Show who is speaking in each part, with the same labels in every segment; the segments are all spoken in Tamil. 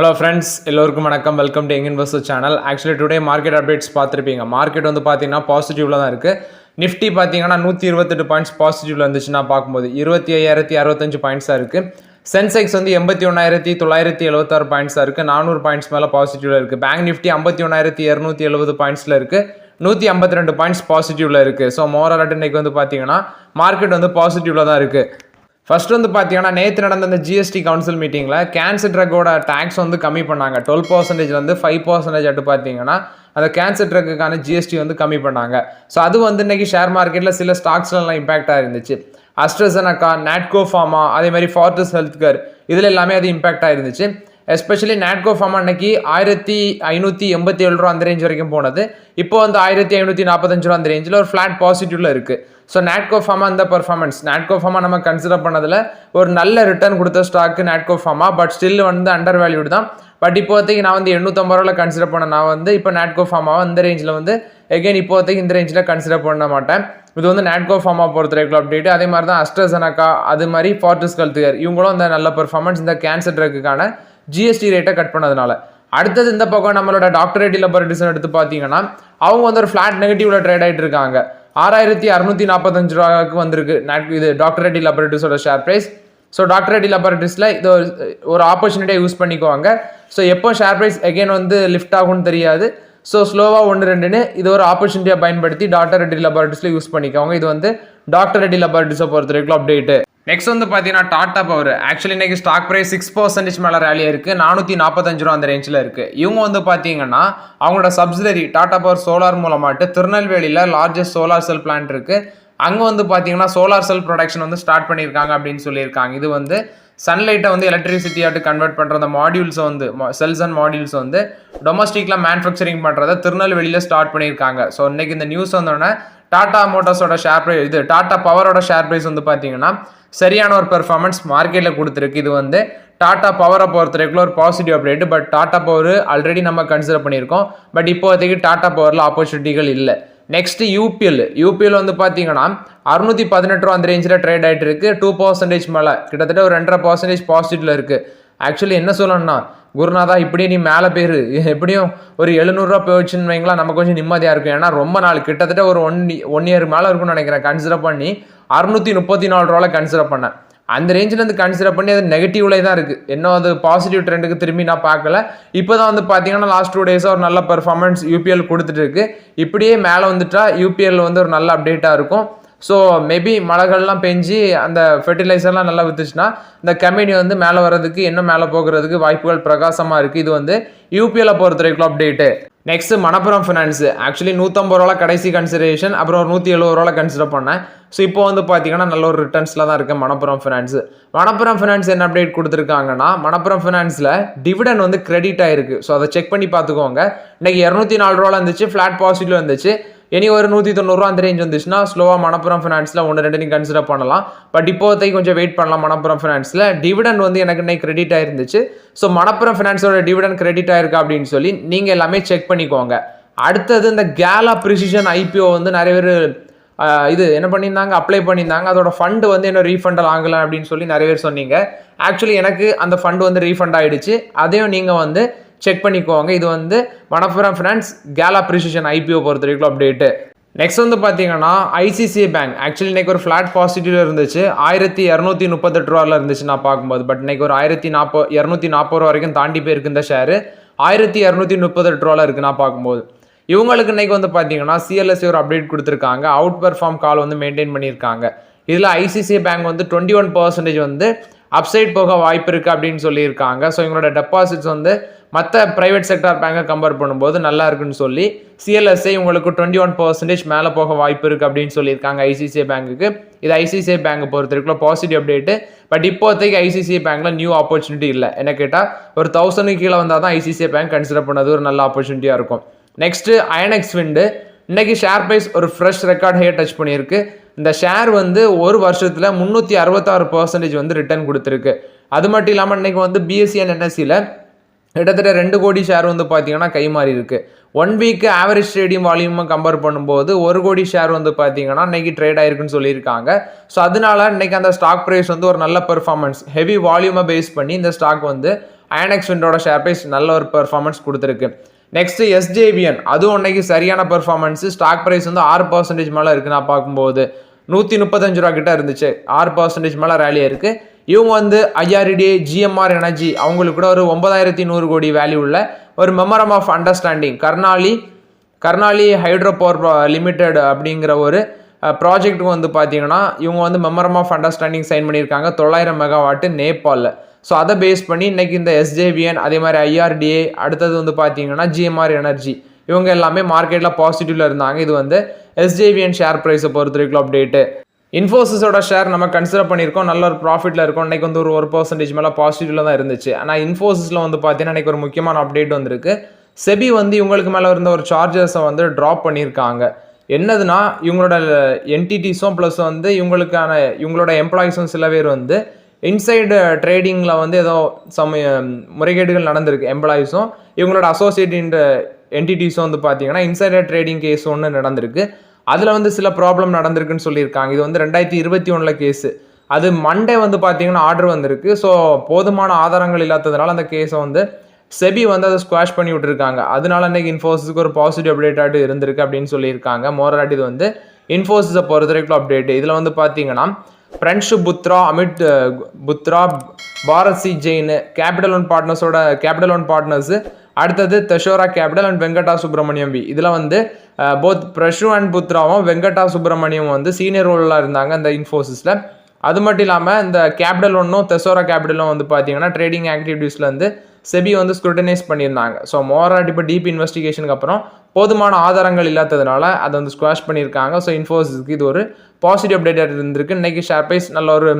Speaker 1: ஹலோ ஃப்ரெண்ட்ஸ், எல்லோருக்கும் வணக்கம். Welcome to young investor channel. Actually today market updates பார்த்துருப்பீங்க. மார்க்கெட் வந்து பார்த்தீங்கன்னா பாசிட்டிவ்ல தான் இருக்குது. நிஃப்டி பார்த்தீங்கன்னா 128 பாயிண்ட்ஸ் பாசிட்டிவ்ல இருந்துச்சுன்னா பார்க்கும்போது 25,065 பாயிண்ட்ஸாக இருக்குது. சென்செக்ஸ் வந்து 81,976 பாயிண்ட்ஸாக இருக்குது. 400 பாயிண்ட்ஸ் மேலே பாசிட்டிவ்ல இருக்குது. பேங்க் நிஃப்டி 51,270 பாயிண்ட்ஸில் இருக்குது. 152 பாயிண்ட்ஸ் பாசிட்டிவ்ல இருக்குது. ஸோ மோரல் இன்னைக்கு வந்து பார்த்தீங்கன்னா மார்க்கெட் வந்து பாசிட்டிவ்ல தான் இருக்குது. ஃபர்ஸ்ட் வந்து பார்த்தீங்கன்னா நேற்று நடந்த அந்த ஜிஎஸ்டி கவுன்சில் மீட்டிங்கில் கேன்சர் ட்ரக்கோட டேக்ஸ் வந்து கம்மி பண்ணாங்க. 12% 5% பார்த்தீங்கன்னா அந்த கேன்சர் ட்ரக்குக்கான ஜிஎஸ்டி வந்து கம்மி பண்ணாங்க. ஸோ அது வந்து இன்னைக்கு ஷேர் மார்க்கெட்டில் சில ஸ்டாக்ஸ்லாம் இம்பாக்டாக இருந்துச்சு. அஸ்ட்ராசெனகா, நாட்கோ ஃபார்மா, அதே மாதிரி ஃபார்டிஸ் ஹெல்த் கேர் இதில் எல்லாமே அது இம்பாக்டாக இருந்துச்சு. எஸ்பெஷலி நாட்கோ ஃபார்மா அன்னைக்கு 1587 ரூபா அந்த ரேஞ்ச் வரைக்கும் போனது. இப்போ வந்து 1545 ரூபா அந்த ரேஞ்சில் ஒரு ஃப்ளாட் பாசிட்டிவ்ல இருக்குது. ஸோ நாட்கோ ஃபார்மா அந்த பர்ஃபார்மன்ஸ் நாட்கோ ஃபார்மா நம்ம கன்சிடர் பண்ணதில் ஒரு நல்ல ரிட்டர்ன் கொடுத்த stock Natco pharma. But still வந்து அண்டர் வேல்யூடு தான். பட் இப்போதைக்கு நான் வந்து 850 ரூபாயில் கன்சிடர் பண்ண நான் வந்து இப்போ நாட்கோ ஃபார்மாவை இந்த ரேஞ்சில் வந்து எகைன் இப்போதைக்கு இந்த ரேஞ்சில் கன்சிடர் பண்ண மாட்டேன். இது வந்து நாட்கோ ஃபார்மா பொறுத்த வரைக்கும் அப்டேட். அதே மாதிரி தான் அஸ்ட்ராசெனகா, அது மாதிரி ஃபார்டிஸ் ஹெல்த் கேர் இவங்களும் இந்த நல்ல பர்ஃபார்மன்ஸ் இந்த கேன்சர் ட்ரக்குக்கான ஜிஎஸ்டி ரேட்டை கட் பண்ணதுனால. அடுத்தது இந்த பக்கம் நம்மளோட டாக்டர் ரெட்டி லெபார்ட்டரிஸ் எடுத்து பார்த்தீங்கன்னா அவங்க வந்து ஒரு ஃபிளாட் நெகட்டிவ்ல ட்ரேட் ஆகிட்டு இருக்காங்க. 6,645 ரூபாய்க்கு வந்திருக்கு இது டாக்டர் ரெட்டி லெபார்ட்டரிஸோட share price. So doctor Reddy லெபார்ட்டரிஸில் இது ஒரு ஆப்பர்ச்சுனிட்டியாக யூஸ் பண்ணிக்குவாங்க. ஸோ எப்போ ஷேர் ப்ரைஸ் எகைன் வந்து லிஃப்ட் ஆகும்னு தெரியாது. ஸோ ஸ்லோவாக 1-2ன்னு இது ஒரு ஆப்பர்ச்சுனிட்டியாக பயன்படுத்தி டாக்டர் ரெட்டி லெபார்ட்டரிஸில் யூஸ் பண்ணிக்கோங்க. இது வந்து டாக்டர் ரெட்டி லெபார்ட்டரிஸை பொறுத்த வரைக்கும் அப்டேட்டு. நெக்ஸ்ட் வந்து பார்த்தீங்கன்னா டாடா பவர். ஆக்சுவலி இன்னைக்கு ஸ்டாக் ப்ரைஸ் 6% மேலே ரேலியாக இருக்குது. 445 ரூபா அந்த ரேஞ்சில் இருக்குது. இவங்க வந்து பார்த்தீங்கன்னா அவங்களோட சப்சிடரி டாடா பவர் சோலார் மூலமாட்டு திருநெல்வேலியில் லார்ஜஸ்ட் சோலார் செல் பிளான்ட் இருக்குது. அங்கே வந்து பார்த்தீங்கன்னா சோலார் செல் ப்ரொடக்ஷன் வந்து ஸ்டார்ட் பண்ணியிருக்காங்க அப்படின்னு சொல்லியிருக்காங்க. இது வந்து சன்லைட்டை வந்து எலக்ட்ரிசிட்டியாட்டு கன்வெர்ட் பண்ணுற அந்த மாடியூல்ஸை வந்து செல்ஸ் அண்ட் மாடியூல்ஸ் வந்து டொமஸ்டிக்கில் மேனுஃபேக்சரிங் பண்ணுறதை திருநெல்வேலியில் ஸ்டார்ட் பண்ணியிருக்காங்க. ஸோ இன்னைக்கு இந்த நியூஸ் வந்தோடனே டாடா மோட்டார்ஸோட ஷேர் ப்ரைஸ் டாடா பவரோட ஷேர் ப்ரைஸ் வந்து பார்த்தீங்கன்னா சரியான ஒரு பெர்ஃபார்மன்ஸ் மார்க்கெட்டில் கொடுத்துருக்கு. இது வந்து டாடா பவரை பொறுத்த வரைக்கும் ஒரு positive update. But Tata power already நம்ம கன்சிடர் பண்ணியிருக்கோம். பட் இப்போதைக்கு டாடா பவரில் ஆப்பர்ச்சுனிட்டிகள் இல்லை. நெக்ஸ்ட் யூபிஎல் வந்து பார்த்தீங்கன்னா 618 ரூபா அந்த ரேஞ்சில் ட்ரேட் ஆகிட்டு இருக்கு. 2% மேலே கிட்டத்தட்ட ஒரு 2.5% பாசிட்டிவ்ல இருக்குது. ஆக்சுவலி என்ன சொல்லணும்னா குருநாதா இப்படியே நீ மேலே போயிரு, எப்படியும் ஒரு 700 ரூபா போயிடுச்சுன்னு வைங்களா, நம்ம கொஞ்சம் நிம்மதியாக இருக்கும். ஏன்னா ரொம்ப நாள் கிட்டத்தட்ட ஒரு ஒன் இயர் மேலே இருக்கும்னு நினைக்கிறேன் கன்சிடர் பண்ணி 634 ரூபாவில் கன்சிடர் பண்ணேன். அந்த ரேஞ்சிலேருந்து கன்சிடர் பண்ணி அது நெகட்டிவ்லேயே தான் இருக்குது. இன்னும் அது பாசிட்டிவ் ட்ரெண்டுக்கு திரும்பி நான் பார்க்கல. இப்போ தான் வந்து பார்த்தீங்கன்னா லாஸ்ட் 2 டேஸாக ஒரு நல்ல பெர்ஃபார்மன்ஸ் யூபிஎல் கொடுத்துட்டு இருக்கு. இப்படியே மேலே வந்துட்டா யூபிஎல் வந்து ஒரு நல்ல அப்டேட்டாக இருக்கும். ஸோ மேபி மழைகள்லாம் பெஞ்சு அந்த ஃபெர்டிலைசர்லாம் நல்லா விற்றுச்சுன்னா இந்த கம்பெனி வந்து மேலே வர்றதுக்கு இன்னும் மேலே போகிறதுக்கு வாய்ப்புகள் பிரகாசமாக இருக்குது. இது வந்து யூபிஎல்லை பொறுத்த வரைக்கும் update. Next Manappuram finance. Actually 150 ரூபாவில் கடைசி கன்சிடரேஷன், அப்புறம் ஒரு 170 ரூபாவில் கன்சிடர் பண்ணேன். ஸோ இப்போ வந்து பார்த்தீங்கன்னா நல்ல ஒரு ரிட்டர்ன்ஸில் தான் இருக்குது மணப்புரம் ஃபினான்ஸ். மணப்புரம் ஃபினான்ஸ் என்ன அப்டேட் கொடுத்துருக்காங்கன்னா மணப்புரம் ஃபினான்ஸில் டிவிடன் வந்து கிரெடிட் ஆயிருக்கு. ஸோ அதை செக் பண்ணி பார்த்துக்கோங்க. இன்னைக்கு 204 ரூபாவில் இருந்துச்சு, ஃப்ளாட் பாசிட்டிவ் இருந்துச்சு. இனி ஒரு 190 ரூபா அந்த ரேஞ்ச் வந்துச்சுன்னா ஸ்லோவாக மணப்புரம் ஃபினான்ஸில் 1-2 கன்சிடர் பண்ணலாம். பட் இப்போதைக்கு கொஞ்சம் வெயிட் பண்ணலாம். மணப்புரம் ஃபினான்ஸில் டிவிடன் வந்து எனக்கு இன்னைக்கு கிரெடிட் ஆயிருந்துச்சு. ஸோ மணப்புரம் ஃபினான்ஸோட டிவிடன் கிரெடிட் ஆயிருக்கா அப்படின்னு சொல்லி நீங்கள் எல்லாமே செக் பண்ணிக்கோங்க. அடுத்தது இந்த கேலா ப்ரிசிஷன் ஐபிஓ வந்து நிறைய பேர் இது என்ன பண்ணியிருந்தாங்க, அப்ளை பண்ணியிருந்தாங்க. அதோட ஃபண்டு வந்து என்ன ரீஃபண்ட் ஆகலை அப்படின்னு சொல்லி நிறைய பேர் சொன்னீங்க. ஆக்சுவலி எனக்கு அந்த ஃபண்டு வந்து ரீஃபண்ட் ஆகிடுச்சு. அதையும் நீங்கள் வந்து செக் பண்ணிக்கோங்க. இது வந்து மணப்புரம் ஃபினான்ஸ் கேலா ப்ரிசிஷன் ஐபிஓ பொறுத்த வரைக்கும் அப்டேட்டு. நெக்ஸ்ட் வந்து பார்த்தீங்கன்னா ஐசிசிஐ பேங்க். ஆக்சுவலி இன்னைக்கு ஒரு ஃப்ளாட் பாசிட்டிவ்ல இருந்துச்சு. 1238 ரூபாவில் இருந்துச்சு நான் பார்க்கும்போது. பட் இன்னைக்கு ஒரு 240 ரூபா வரைக்கும் தாண்டி போயிருக்கு இந்த ஷேரு. 1238 ரூபாவில் இருக்குது நான் பார்க்கும்போது. இவங்களுக்கு இன்னைக்கு வந்து பார்த்தீங்கன்னா சிஎல்எஸ்சி ஒரு அப்டேட் கொடுத்துருக்காங்க. அவுட் பெர்ஃபார்ம் கால் வந்து மெயின்டைன் பண்ணியிருக்காங்க. இதில் ஐசிசிஐ பேங்க் வந்து 21% வந்து அப்சைட் போக வாய்ப்பு இருக்குது அப்படின்னு சொல்லியிருக்காங்க. ஸோ இவங்களோட டெபாசிட்ஸ் வந்து மற்ற ப்ரைவேட் செக்டார் பேங்கை கம்பேர் பண்ணும்போது நல்லா இருக்குன்னு சொல்லி சிஎல்எஸ்ஐ உங்களுக்கு 21% மேலே போக வாய்ப்பு இருக்குது அப்படின்னு சொல்லியிருக்காங்க ஐசிசிஐ பேங்குக்கு. இது ஐசிசிஐ பேங்க் பொறுத்த வரைக்கும் பாசிட்டிவ் அப்டேட்டு. பட் இப்போதைக்கு ஐசிசிஐ பேங்க்கில் நியூ ஆப்பர்ச்சுனிட்டி இல்லை. என்ன கேட்டால் ஒரு 1000 கீழே வந்தால் தான் ஐசிசிஐ பேங்க் கன்சிடர் பண்ணது ஒரு நல்ல ஆப்பர்ச்சுனிட்டியாக இருக்கும். நெக்ஸ்ட்டு ஐஎன்எக்ஸ் விண்டு. இன்னைக்கு ஷேர் ப்ரைஸ் ஒரு ஃப்ரெஷ் ரெக்கார்ட் ஹை டச் பண்ணியிருக்கு. இந்த ஷேர் வந்து ஒரு வருஷத்தில் 366% வந்து ரிட்டர்ன் கொடுத்துருக்கு. அது மட்டும் இல்லாமல் இன்னைக்கு வந்து பிஎஸ்சி அண்ட் என்எஸ்சியில் கிட்டத்தட்ட 2 கோடி ஷேர் வந்து பார்த்தீங்கன்னா கை மாறி இருக்கு. 1 வீக் ஆவரேஜ் ட்ரேடிங் வால்யூமை கம்பேர் பண்ணும்போது 1 கோடி ஷேர் வந்து பார்த்தீங்கன்னா இன்னைக்கு ட்ரேட் ஆயிருக்குன்னு சொல்லியிருக்காங்க. ஸோ அதனால இன்னைக்கு அந்த ஸ்டாக் ப்ரைஸ் வந்து ஒரு நல்ல பெர்ஃபார்மன்ஸ் ஹெவி வால்யூமை பேஸ் பண்ணி இந்த ஸ்டாக் வந்து ஐஎன்எக்ஸ் விண்டோட ஷேர் ப்ரைஸ் நல்ல ஒரு பெர்ஃபார்மன்ஸ் கொடுத்துருக்கு. நெக்ஸ்ட் எஸ்ஜேவிஎன், அதுவும் அன்னைக்கு சரியான பெர்ஃபார்மன்ஸ். ஸ்டாக் ப்ரைஸ் வந்து 6% மேலே இருக்குது. நான் பார்க்கும்போது 135 ரூபா கிட்ட இருந்துச்சு. 6% மேலே ரேலியாக இருக்குது. இவங்க வந்து ஐஆர்டிஏ, ஜிஎம்ஆர் எனர்ஜி அவங்களுக்கு கூட ஒரு 9100 கோடி வேல்யூ உள்ள ஒரு memorandum of understanding Karnali hydro power limited அப்படிங்கிற ஒரு ப்ராஜெக்ட்டுக்கு வந்து பார்த்தீங்கன்னா இவங்க வந்து மெமரம் ஆஃப் அண்டர்ஸ்டாண்டிங் சைன் பண்ணியிருக்காங்க 900 மெகாவாட்டு நேபாளில். ஸோ அதை பேஸ் பண்ணி இன்னைக்கு இந்த எஸ்ஜேவிஎன், அதே மாதிரி ஐஆர்டிஏ, அடுத்தது வந்து பார்த்தீங்கன்னா ஜிஎம்ஆர் எனர்ஜி, இவங்க எல்லாமே மார்க்கெட்டில் பாசிட்டிவ்ல இருந்தாங்க. இது வந்து எஸ்ஜேவிஎன் ஷேர் ப்ரைஸை பொறுத்த வரைக்கும் அப்டேட்டு. இன்ஃபோசிஸோட ஷேர் நம்ம கன்சிடர் பண்ணியிருக்கோம், நல்ல ஒரு ப்ராஃபிட்டில் இருக்கும். இன்றைக்கி வந்து ஒரு 1% மேலே பாசிட்டிவ்ல தான் இருந்துச்சு. ஆனால் இன்ஃபோசிஸில் வந்து பார்த்தீங்கன்னா இன்றைக்கி ஒரு முக்கியமான அப்டேட் வந்திருக்கு. செபி வந்து இவங்களுக்கு மேலே இருந்த ஒரு சார்ஜஸை வந்து ட்ராப் பண்ணியிருக்காங்க. என்னதுன்னா இவங்களோட என்டிடிஸும் ப்ளஸ் வந்து இவங்களோட எம்ப்ளாயிஸும் சில பேர் வந்து இன்சைடு ட்ரேடிங்கில் வந்து ஏதோ முறைகேடுகள் நடந்திருக்கு. எம்ப்ளாயிஸும் இவங்களோட அசோசியேட் என்டிடிஸும் வந்து பார்த்தீங்கன்னா இன்சைடர் ட்ரேடிங் கேஸ் ஒன்று நடந்திருக்கு. அதில் வந்து சில ப்ராப்ளம் நடந்திருக்குன்னு சொல்லியிருக்காங்க. இது வந்து 2021 கேஸு. அது மண்டே வந்து பார்த்தீங்கன்னா ஆர்டர் வந்திருக்கு. ஸோ போதுமான ஆதாரங்கள் இல்லாததுனால அந்த கேஸை வந்து செபி வந்து அதை ஸ்குவாஷ் பண்ணி விட்டுருக்காங்க. அதனால இன்னைக்கு இன்ஃபோசிஸ்க்கு ஒரு பாசிட்டிவ் அப்டேட்டாக இருந்திருக்கு அப்படின்னு சொல்லியிருக்காங்க. மோராட் இது வந்து இன்ஃபோசிஸை பொறுத்த வரைக்கும் அப்டேட். இதில் வந்து பார்த்தீங்கன்னா Prenshu Putra, Amit Putra, Bharat C Jain, capital one partners, அடுத்தது தெஷோரா capital and Venkata Subramaniam V. இதில் வந்து போத் பிரஷு அண்ட் புத்ராவும் வெங்கடா சுப்ரமணியம் வந்து சீனியர் ரோலாக இருந்தாங்க இந்த இன்ஃபோசிஸில். அது மட்டும் இல்லாமல் இந்த கேபிட்டல் ஒன்றும் தெசோரா கேபிட்டலும் வந்து பார்த்தீங்கன்னா ட்ரேடிங் ஆக்டிவிட்டீஸில் வந்து செபி வந்து ஸ்க்ரூட்டனைஸ் பண்ணியிருந்தாங்க. ஸோ மோராட் இப்போ டீப் இன்வெஸ்டிகேஷனுக்கு அப்புறம் போதுமான ஆதாரங்கள் இல்லாததுனால அதை வந்து ஸ்குவாஷ் பண்ணியிருக்காங்க. ஸோ இன்ஃபோசிஸ்க்கு இது ஒரு பாசிட்டிவ் அப்டேட் இருந்திருக்கு. இன்னைக்கு ஷேர் ப்ரைஸ் நல்ல ஒரு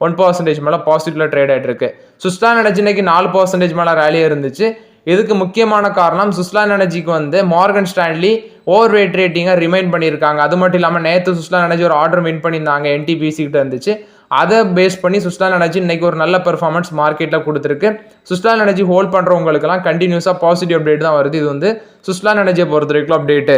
Speaker 1: 1% மேலே பாசிட்டிவ்ல ட்ரேட் ஆகிட்டு இருக்கு. சுஸ்லான் எனர்ஜி இன்னைக்கு 4% மேலே ரேலியாக இருந்துச்சு. இதுக்கு முக்கியமான காரணம் சுஸ்லான் எனர்ஜிக்கு வந்து மார்கன் ஸ்டான்லி ஓவர் வெயிட் ரேட்டிங்கை ரிமைண்ட் பண்ணியிருக்காங்க. அது மட்டும் இல்லாமல் நேற்று சுஸ்லான் எனர்ஜி ஒரு ஆர்டர் வின் பண்ணியிருந்தாங்க, என்டிபிசி கிட்ட இருந்துச்சு. அதை பேஸ் பண்ணி சுஸ்லான் எனர்ஜி இன்னைக்கு ஒரு நல்ல பெர்ஃபார்மன்ஸ் மார்க்கெட்டில் கொடுத்துருக்கு. சுஸ்லான் எனர்ஜி ஹோல்ட் பண்ணுறவங்களுக்குலாம் கண்டினியூஸாக பாசிட்டிவ் அப்டேட் தான் வருது. இது வந்து சுஸ்லான் எனர்ஜியை பொறுத்த வரைக்கும் அப்டேட்டு.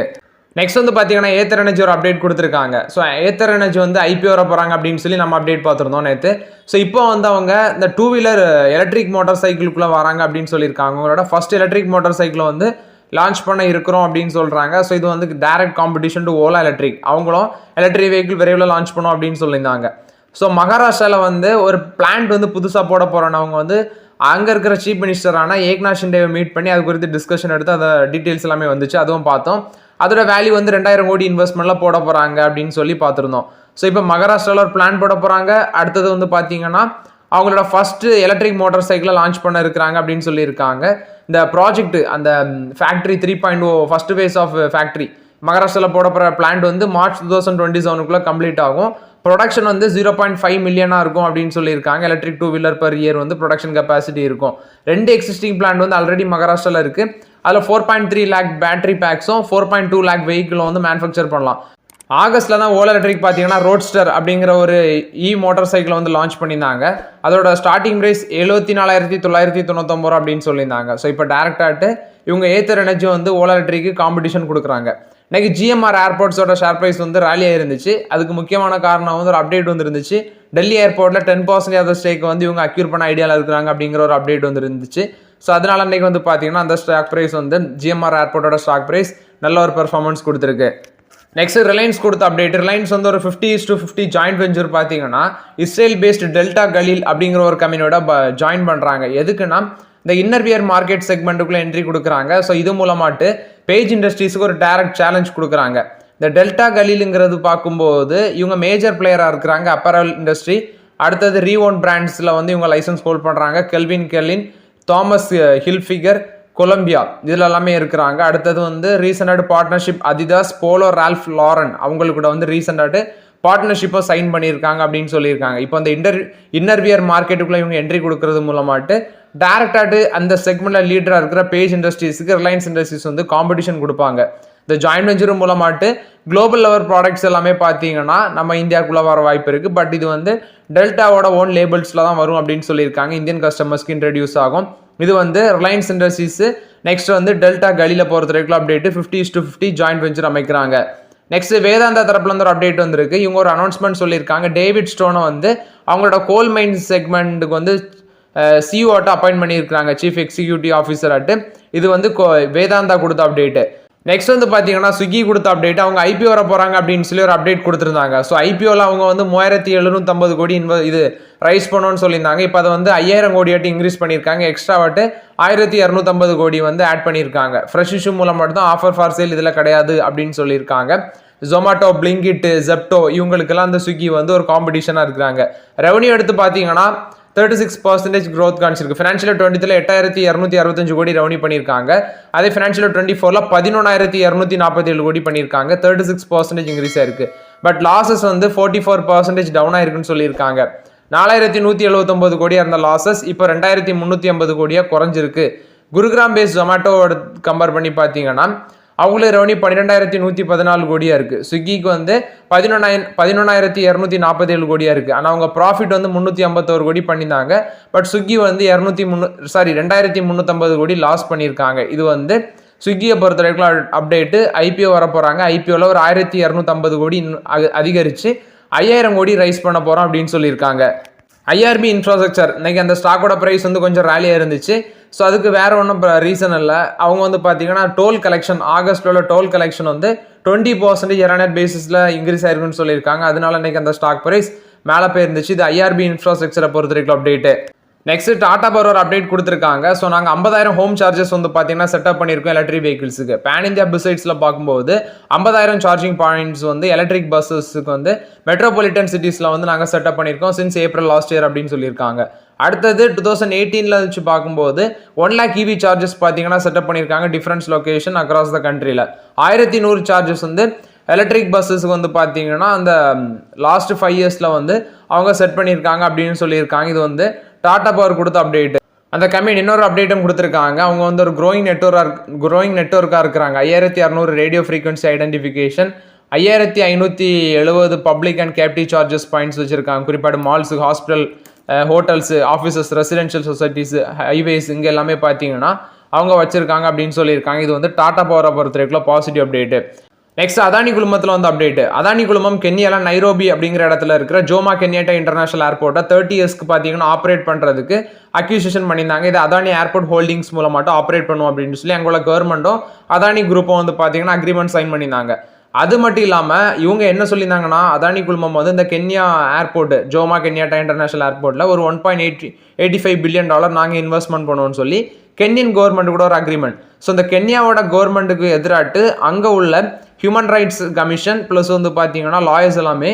Speaker 1: நெக்ஸ்ட் வந்து பார்த்தீங்கன்னா ஏத்தர் எனர்ஜி ஒரு அப்டேட் கொடுத்துருக்காங்க. ஸோ ஏத்தர் எனர்ஜி வந்து ஐபிஓ வர போகிறாங்க அப்படின்னு சொல்லி நம்ம அப்டேட் பார்த்துருந்தோம் நேற்று. ஸோ இப்போ வந்து அவங்க இந்த 2 வீலர் எலக்ட்ரிக் மோட்டார் சைக்கிளுக்குள்ளே வராங்க அப்படின்னு சொல்லியிருக்காங்க. அவங்களோட ஃபர்ஸ்ட் எலக்ட்ரிக் மோட்டார் சைக்கிளை வந்து லான்ச் பண்ண இருக்கிறோம் அப்படின்னு சொல்கிறாங்க. ஸோ இது வந்து direct competition to Ola electric. அவங்களும் எலக்ட்ரிக் வெஹிக்கிள் விரைவில் லான்ச் பண்ணோம் அப்படின்னு சொல்லியிருந்தாங்க. ஸோ மகாராஷ்டிராவில் வந்து ஒரு பிளான்ட் வந்து புதுசாக போட போகிறோன்னு அவங்க வந்து அங்கே இருக்கிற சீஃப் மினிஸ்டரான ஏக்நாத் ஷிண்டேவை மீட் பண்ணி அது குறித்து டிஸ்கஷன் எடுத்து அதை டீட்டெயில்ஸ் எல்லாமே வந்துச்சு, அதுவும் பார்த்தோம். அதோட வேல்யூ வந்து 2000 கோடி இன்வெஸ்ட்மெண்ட்லாம் போட போகிறாங்க அப்படின்னு சொல்லி பார்த்துருந்தோம். ஸோ இப்போ மகாராஷ்டிராவில் ஒரு பிளான் போட போகிறாங்க. அடுத்தது வந்து பார்த்தீங்கன்னா அவங்களோட ஃபர்ஸ்ட் எலக்ட்ரிக் மோட்டார் சைக்கிளை லான்ச் பண்ண இருக்கிறாங்க அப்படின்னு சொல்லியிருக்காங்க. இந்த ப்ராஜெக்ட் அந்த factory 3.0 first phase of factory மகாராஷ்டிராவில் போட போகிற பிளான்ட் வந்து மார்ச் 2027 கம்ப்ளீட் ஆகும். ப்ரொடக்ஷன் வந்து 0.5 மில்லியனாக இருக்கும் அப்படின்னு சொல்லியிருக்காங்க. எலக்ட்ரிக் 2 வீலர் பர் இயர் வந்து ப்ரொடக்ஷன் கெப்பாசிட்டி இருக்கும். 2 எக்ஸிஸ்டிங் பிளான்ட் வந்து ஆல்ரெடி மகாராஷ்டிராவில் இருக்குது. அதில் 4.3 லேக் பேட்டரி பேக்ஸும் 4.2 லேக் வெஹிக்கிளும் வந்து மேனுஃபேக்சர் பண்ணலாம். ஆகஸ்ட்டில் தான் ஓலா எலக்ட்ரிக் பார்த்தீங்கன்னா ரோட்ஸ்டர் அப்படிங்கிற ஒரு மோட்டார் சைக்கிளை வந்து லான்ச் பண்ணியிருந்தாங்க. அதோட ஸ்டார்டிங் ப்ரைஸ் 74,999 ரூபா அப்படின்னு சொல்லியிருந்தாங்க. ஸோ இப்போ டேரக்டாட்டு இவங்க ஏத்தர் எனர்ஜி வந்து ஓலா எலக்ட்ரிக்கு காம்படிஷன் கொடுக்குறாங்க. இன்னைக்கு ஜிஎம்ஆர் ஏர்போர்ட்ஸோட ஷேர் ப்ரைஸ் வந்து ரேலியாக இருந்துச்சு. அதுக்கு முக்கியமான காரணம் வந்து ஒரு அப்டேட் வந்து இருந்துச்சு. டெல்லி ஏர்போர்ட்டில் 10% ஆஃப் ஸ்டேக் வந்து இவங்க அக்யூர் பண்ண ஐடியாவில் இருக்கிறாங்க அப்படிங்கிற ஒரு அப்டேட் வந்து இருந்துச்சு. ஸோ அதனால இன்னைக்கு வந்து பார்த்தீங்கன்னா அந்த ஸ்டாக் ப்ரைஸ் வந்து ஜிஎம்ஆர் ஏர்போர்ட்டோட ஸ்டாக் ப்ரைஸ் நல்ல ஒரு பெர்ஃபார்மன்ஸ் கொடுத்துருக்கு. நெக்ஸ்ட் ரிலையன்ஸ் கொடுத்த அப்டேட். ரிலையன்ஸ் வந்து ஒரு 50:50 ஜாயின்ட் வெஞ்சர் பார்த்தீங்கன்னா இஸ்ரேல் பேஸ்டு டெல்டா கலீல் அப்படிங்கிற ஒரு கம்பெனியோட ஜாயின் பண்ணுறாங்க. எதுக்குன்னா இந்த இன்னர்வியர் மார்க்கெட் செக்மெண்ட்டுக்குள்ளே என்ட்ரி கொடுக்குறாங்க. ஸோ இது மூலமாட்டு பேஜ் இண்டஸ்ட்ரீஸுக்கு ஒரு டைரக்ட் சேலஞ்ச் கொடுக்குறாங்க. இந்த டெல்டா கலீலுங்கிறது பார்க்கும்போது இவங்க மேஜர் பிளேயராக இருக்கிறாங்க அப்பரல் இண்டஸ்ட்ரி. அடுத்தது ரீஓன் பிராண்ட்ஸில் வந்து இவங்க லைசன்ஸ் ஹோல்ட் பண்ணுறாங்க. Calvin Klein, Thomas Hilfiger, Columbia இதில் எல்லாமே இருக்கிறாங்க. அடுத்தது வந்து ரீசெண்டாக partnership Adidas, Polo, Ralph Lauren அவங்களுக்கு கூட வந்து ரீசெண்டாக பார்ட்னர்ஷிப்பை சைன் பண்ணியிருக்காங்க அப்படின்னு சொல்லியிருக்காங்க. இப்போ அந்த இன்னர்வியர் மார்க்கெட்டுக்குள்ளே இவங்க என்ட்ரி கொடுக்கறது மூலமாட்டு டேரக்டாட்டு அந்த செக்மெண்ட்டில் லீடராக இருக்கிற பேஜ் இண்டஸ்ட்ரீஸுக்கு ரிலையன்ஸ் இண்டஸ்ட்ரீஸ் வந்து காம்படிஷன் கொடுப்பாங்க. இந்த ஜாயின்ட் வெஞ்சர் மூலமாட்டு குளோபல் லெவல் ப்ராடக்ட்ஸ் எல்லாமே பார்த்தீங்கன்னா நம்ம இந்தியாவுக்குள்ளே வர வாய்ப்பு இருக்குது. பட் இது வந்து டெல்டாவோட ஓன் லேபிள்ஸில் தான் வரும் அப்படின்னு சொல்லியிருக்காங்க. இந்தியன் கஸ்டமர்ஸ்க்கு இன்ட்ரடியூஸ் ஆகும். இது வந்து ரிலையன்ஸ் இண்டஸ்ட்ரீஸு நெக்ஸ்ட் வந்து டெல்டா கலியில் பொறுத்த வரைக்கும் அப்டேட்டு 50:50 ஜாயின்ட் வெஞ்சர் அமைக்கிறாங்க. நெக்ஸ்ட் வேதாந்தா தரப்புல இருந்து ஒரு அப்டேட் வந்திருக்கு. இவங்க ஒரு அனௌன்ஸ்மெண்ட் சொல்லியிருக்காங்க. டேவிட் ஸ்டோனை வந்து அவங்களோட கோல் மைன்ஸ் செக்மெண்ட்டுக்கு வந்து சிஓ ஆட்டு அப்பாயின்ட் பண்ணியிருக்காங்க, சீஃப் எக்ஸிக்யூட்டிவ் ஆஃபீஸர் ஆட்டு. இது வந்து வேதாந்தா கொடுத்த அப்டேட்டு. நெக்ஸ்ட் வந்து பார்த்தீங்கன்னா ஸ்விக்கி கொடுத்த அப்டேட், அவங்க ஐபிஓ வர போகிறாங்க அப்படின்னு சொல்லி ஒரு அப்டேட் கொடுத்துருந்தாங்க. ஸோ ஐபிஓவில் அவங்க வந்து 3750 கோடி இது ரைஸ் பண்ணணும்னு சொல்லியிருந்தாங்க. இப்போ அதை வந்து 5000 கோடியாட்டி இன்க்ரீஸ் பண்ணியிருக்காங்க. எக்ஸ்ட்ராவாட்டு 1250 கோடி வந்து ஆட் பண்ணியிருக்காங்க. ஃப்ரெஷ் இஷ்யூ மூலம் மட்டும் ஆஃபர் ஃபார் சேல் இதில் கிடையாது அப்படின்னு சொல்லியிருக்காங்க. ஜொமேட்டோ, பிளிங்கிட், ஜெப்டோ இவங்களுக்கெல்லாம் அந்த ஸ்விக்கி வந்து ஒரு காம்படிஷனாக இருக்கிறாங்க. ரெவன்யூ எடுத்து பார்த்தீங்கன்னா 36% growth காமிச்சிருக்கு. ஃபினான்ஷியல் 20ல் 8265 கோடி ரெவன்யூ பண்ணியிருக்காங்க. அதே ஃபினான்ஷியல் 24ல் 11247 கோடி பண்ணியிருக்காங்க. 36% இன்க்ரீஸ் ஆயிருக்கு. பட் லாசஸ் வந்து 44% டவுன் ஆயிருக்குன்னு சொல்லியிருக்காங்க. 4179 கோடியாக இருந்த லாசஸ் இப்போ 2350 கோடியாக குறைஞ்சிருக்கு. குருகிராம் பேஸ் ஜொமேட்டோவோட கம்பேர் பண்ணி பார்த்தீங்கன்னா அவங்களே ரெவன்யூ 12114 கோடியாக இருக்குது. ஸ்விக்கிக்கு வந்து 11247 கோடியாக இருக்குது. ஆனால் அவங்க ப்ராஃபிட் வந்து 351 கோடி பண்ணியிருந்தாங்க. பட் ஸ்விக்கி வந்து 2350 கோடி லாஸ் பண்ணியிருக்காங்க. இது வந்து ஸ்விக்கியை பொறுத்த வரைக்கும் அப்டேட்டு. ஐபிஓ வர போகிறாங்க. ஐபிஓவில் ஒரு 1250 கோடி அதிகரித்து 5000 கோடி ரைஸ் பண்ண போகிறோம் அப்படின்னு சொல்லியிருக்காங்க. ஐஆர்பி இன்ஃப்ராஸ்ட்ரக்சர் இன்னைக்கு அந்த ஸ்டாக்கோட ப்ரைஸ் வந்து கொஞ்சம் ரேலியாக இருந்துச்சு. ஸோ அதுக்கு வேறு ஒன்றும் ரீசன் இல்லை. அவங்க வந்து பார்த்தீங்கன்னா டோல் கலெக்ஷன், ஆகஸ்ட்டில் டோல் கலெக்ஷன் வந்து 20% இயர் பேசிஸில் இன்க்ரீஸ் ஆயிருக்குன்னு சொல்லியிருக்காங்க. அதனால இன்னைக்கு அந்த ஸ்டாக் ப்ரைஸ் மேலே போயிருந்துச்சு. இது ஐஆர்பி இன்ஃப்ராஸ்ட்ரக்சரை பொறுத்த வரைக்கும் அப்டேட்டு. நெக்ஸ்ட் டாடா பவர் ஒரு அப்டேட் கொடுத்துருக்காங்க. ஸோ நாங்கள் 50000 ஹோம் சார்ஜஸ் வந்து பார்த்தீங்கன்னா செட்டப் பண்ணியிருக்கோம் எலக்ட்ரிக் வெஹிக்கிள்ஸுக்கு. பேன் இந்தியா பிசைட்ஸில் பார்க்கும்போது 50000 சார்ஜிங் பாயிண்ட்ஸ் வந்து எலக்ட்ரிக் பஸ்ஸஸுக்கு வந்து மெட்ரோபாலிட்டன் சிட்டிஸில் வந்து நாங்கள் செட்டப் பண்ணியிருக்கோம் சின்ஸ் ஏப்ரல் லாஸ்ட் இயர் அப்படின்னு சொல்லியிருக்காங்க. அடுத்தது 2018 வச்சு பார்க்கும்போது 1 lakh EV சார்ஜஸ் பார்த்தீங்கன்னா செட்டப் பண்ணியிருக்காங்க டிஃப்ரெண்ட் லொகேஷன் அக்ராஸ் த கண்ட்ரியில். 1100 சார்ஜஸ் வந்து எலக்ட்ரிக் பஸ்ஸஸுக்கு வந்து பார்த்தீங்கன்னா அந்த லாஸ்ட் 5 இயர்ஸில் வந்து அவங்க செட் பண்ணியிருக்காங்க அப்படின்னு சொல்லியிருக்காங்க. இது வந்து டாடா பவர் கொடுத்த அப்டேட். அந்த கம்பெனி இன்னொரு அப்டேட்டும் கொடுத்துருக்காங்க. அவங்க வந்து ஒரு க்ரோயிங் நெட்வொர்க்காக இருக்கிறாங்க. 5600 radio frequency identification, 5570 public and captive charges points வச்சுருக்காங்க. குறிப்பாக malls, hospital, hotels, offices, residential societies, highways இங்கே எல்லாமே பார்த்தீங்கன்னா அவங்க வச்சுருக்காங்க அப்படின்னு சொல்லியிருக்காங்க. இது வந்து டாடா பவரை பொறுத்த வரைக்கும் பாசிட்டிவ் அப்டேட்டு. நெக்ஸ்ட் அதானி குழுமத்தில் வந்து அப்டேட். அதானி குழுமம் கென்யால நைரோபி அப்படிங்கிற இடத்துல இருக்கிற ஜோமா கென்யாட்டா இன்டர்நேஷனல் ஏர்போர்ட்டை 30 இயர்ஸ்க்கு பார்த்தீங்கன்னா ஆப்ரேட் பண்ணுறதுக்கு அக்யூசிஷன் பண்ணியிருந்தாங்க. இது அதானி ஏர்போர்ட் ஹோல்டிங்ஸ் மூலமாட்டும் ஆப்ரேட் பண்ணுவோம் அப்படின்னு சொல்லி அங்குள்ள கவர்மெண்ட்டும் அதானி குரூப்பும் வந்து பார்த்தீங்கன்னா அக்ரிமெண்ட் சைன் பண்ணியிருந்தாங்க. அது மட்டும் இல்லாமல் இவங்க என்ன சொல்லியிருந்தாங்கன்னா அதானி குழுமம் வந்து இந்த Kenya airport Joma Kenyatta international ஏர்போர்ட்டில் ஒரு $1.85 பில்லியன் நாங்கள் இன்வெஸ்ட்மெண்ட் பண்ணுவோம்னு சொல்லி கென்யன் கவர்மெண்ட் கூட ஒரு அக்ரிமெண்ட். ஸோ இந்த கென்யாவோட கவர்மெண்ட்டுக்கு எதிராட்டு அங்கே உள்ள ஹியூமன் ரைட்ஸ் கமிஷன் ப்ளஸ் வந்து பார்த்தீங்கன்னா லாயர்ஸ் எல்லாமே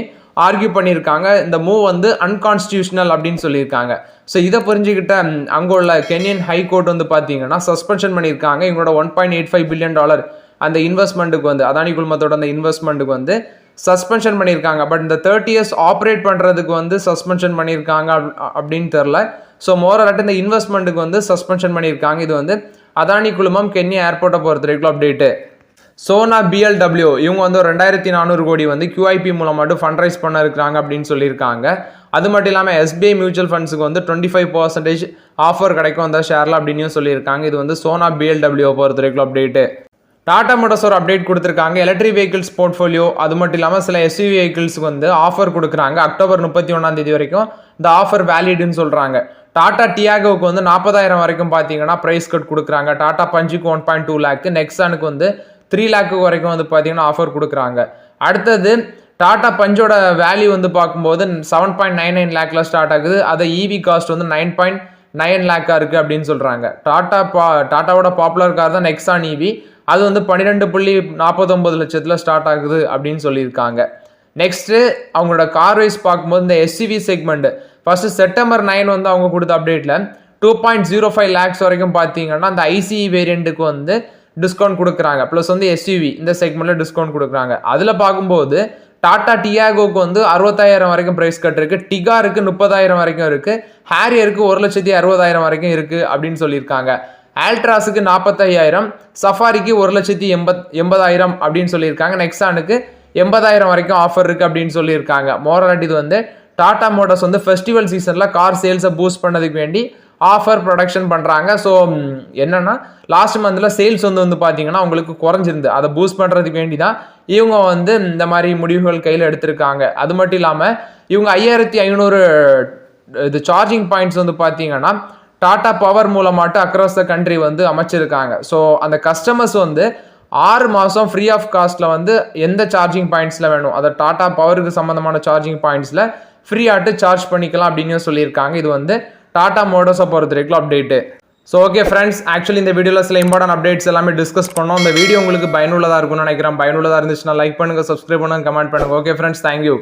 Speaker 1: ஆர்கியூ பண்ணியிருக்காங்க. இந்த மூவ் வந்து அன்கான்ஸ்டியூஷனல் அப்படின்னு சொல்லியிருக்காங்க. ஸோ இதை புரிஞ்சுக்கிட்ட அங்கே உள்ள கென்யன் ஹைகோர்ட் வந்து பார்த்தீங்கன்னா சஸ்பென்ஷன் பண்ணியிருக்காங்க. இவங்களோட $1.85 பில்லியன் அந்த இன்வெஸ்ட்மெண்ட்டுக்கு வந்து அதானி குழுமத்தோட அந்த இன்வெஸ்ட்மெண்ட்டுக்கு வந்து சஸ்பென்ஷன் பண்ணியிருக்காங்க. பட் இந்த 30 இயர்ஸ் ஆப்ரேட் பண்ணுறதுக்கு வந்து சஸ்பென்ஷன் பண்ணியிருக்காங்க அப்படின்னு தெரில. ஸோ மோரலாட்டு இந்த இன்வெஸ்ட்மெண்ட்டுக்கு வந்து சஸ்பென்ஷன் பண்ணியிருக்காங்க. இது வந்து அதானி குழுமம் கென்யா ஏர்போர்ட்டை பொறுத்த வரைக்கும் அப்டேட்டு. சோனா BLW இவங்க வந்து 2400 கோடி வந்து QIP மூலமாட்டு ஃபண்ட் ரைஸ் பண்ண இருக்கிறாங்க அப்படின்னு சொல்லியிருக்காங்க. அது மட்டும் இல்லாமல் SBI மியூச்சுவல் ஃபண்ட்ஸுக்கு வந்து 25% ஆஃபர் கிடைக்கும் அந்த ஷேரில் அப்படின்னு சொல்லியிருக்காங்க. இது வந்து சோனா BLW பொறுத்த வரைக்கும் அப்டேட்டு. டாடா மோட்டார்ஸ் ஒரு அப்டேட் கொடுத்துருக்காங்க. எலக்ட்ரிக் வெஹிக்கிள்ஸ் போர்ட்ஃபோலியோ அது மட்டும் இல்லாமல் சில SUV வெஹிக்கிள்ஸுக்கு வந்து ஆஃபர் கொடுக்குறாங்க. அக்டோபர் 31 வரைக்கும் இந்த ஆஃபர் வேலிடுன்னு சொல்கிறாங்க. டாடா டியாகோவுக்கு வந்து 40,000 வரைக்கும் பார்த்தீங்கன்னா ப்ரைஸ் கட் கொடுக்குறாங்க. டாடா பஞ்சுக்கு 1.2 lakh, நெக்ஸானுக்கு வந்து 3 lakh வரைக்கும் வந்து பார்த்தீங்கன்னா ஆஃபர் கொடுக்குறாங்க. அடுத்தது டாடா பஞ்சோட வேல்யூ வந்து பார்க்கும்போது 7.99 lakhல ஸ்டார்ட் ஆகுது. அதை EV காஸ்ட் வந்து 9.9 lakh இருக்குது அப்படின்னு சொல்கிறாங்க. டாட்டாவோட பாப்புலர் கார் தான் நெக்ஸான் EV. அது வந்து 12.49 லட்சத்தில் ஸ்டார்ட் ஆகுது அப்படின்னு சொல்லியிருக்காங்க. நெக்ஸ்ட்டு அவங்களோட கார் வைஸ் பார்க்கும்போது இந்த SUV செக்மெண்ட் ஃபஸ்ட்டு செப்டம்பர் 9 வந்து அவங்க கொடுத்த அப்டேட்டில் 2.05 lakhs வரைக்கும் பார்த்தீங்கன்னா அந்த ICE வேரியண்ட்டுக்கு வந்து டிஸ்கவுண்ட் கொடுக்குறாங்க. ப்ளஸ் வந்து SUV இந்த செக்மெண்ட்டில் டிஸ்கவுண்ட் கொடுக்குறாங்க. அதில் பார்க்கும்போது டாடா டியாகோக்கு வந்து 65,000 வரைக்கும் ப்ரைஸ் கட் இருக்குது. டிகாருக்கு 30,000 வரைக்கும் இருக்குது. ஹேரியருக்கு 1,60,000 வரைக்கும் இருக்குது அப்படின்னு சொல்லியிருக்காங்க. ஆல்ட்ராஸுக்கு 45,000, சஃபாரிக்கு 1,80,000 அப்படின்னு சொல்லியிருக்காங்க. நெக்ஸானுக்கு 80,000 வரைக்கும் ஆஃபர் இருக்குது அப்படின்னு சொல்லியிருக்காங்க. மோரலாட்டி இது வந்து டாடா மோட்டார்ஸ் வந்து ஃபெஸ்டிவல் சீசனில் கார் சேல்ஸை பூஸ்ட் பண்ணதுக்கு வேண்டி ஆஃபர் ப்ரொடக்ஷன் பண்ணுறாங்க. ஸோ என்னென்னா லாஸ்ட் மந்தில் சேல்ஸ் வந்து பார்த்தீங்கன்னா அவங்களுக்கு குறைஞ்சிருந்து அதை பூஸ்ட் பண்ணுறதுக்கு வேண்டி தான் இவங்க வந்து இந்த மாதிரி முடிவுகள் கையில் எடுத்திருக்காங்க. அது மட்டும் இல்லாமல் இவங்க 5,500 இது சார்ஜிங் பாயிண்ட்ஸ் வந்து பார்த்தீங்கன்னா டாடா பவர் மூலமாட்டு அக்ராஸ் த கண்ட்ரி வந்து அமைச்சிருக்காங்க. ஸோ அந்த கஸ்டமர்ஸ் வந்து 6 மாதம் ஃப்ரீ ஆஃப் காஸ்ட்டில் வந்து எந்த சார்ஜிங் பாயிண்ட்ஸில் வேணும், அதை டாடா பவருக்கு சம்மந்தமான சார்ஜிங் பாயிண்ட்ஸில் ஃப்ரீ ஆட்டு சார்ஜ் பண்ணிக்கலாம் அப்படின்னு சொல்லியிருக்காங்க. இது வந்து டாடா மோட்டர்ஸை பொறுத்த வரைக்கும் update. So okay friends, actually இந்த வீடியோவில் சில இம்பார்ட்டன்ட் அப்டேட்ஸ் எல்லாமே டிஸ்கஸ் பண்ணோம். இந்த வீடியோ உங்களுக்கு பயனுள்ளதாக இருக்கும்னு நினைக்கிறேன். பயனுள்ளதாக இருந்துச்சுன்னா லைக் பண்ணுங்கள், சப்ஸ்கிரைப் பண்ணுங்கள், கமெண்ட் பண்ணுங்கள். Okay friends, thank you.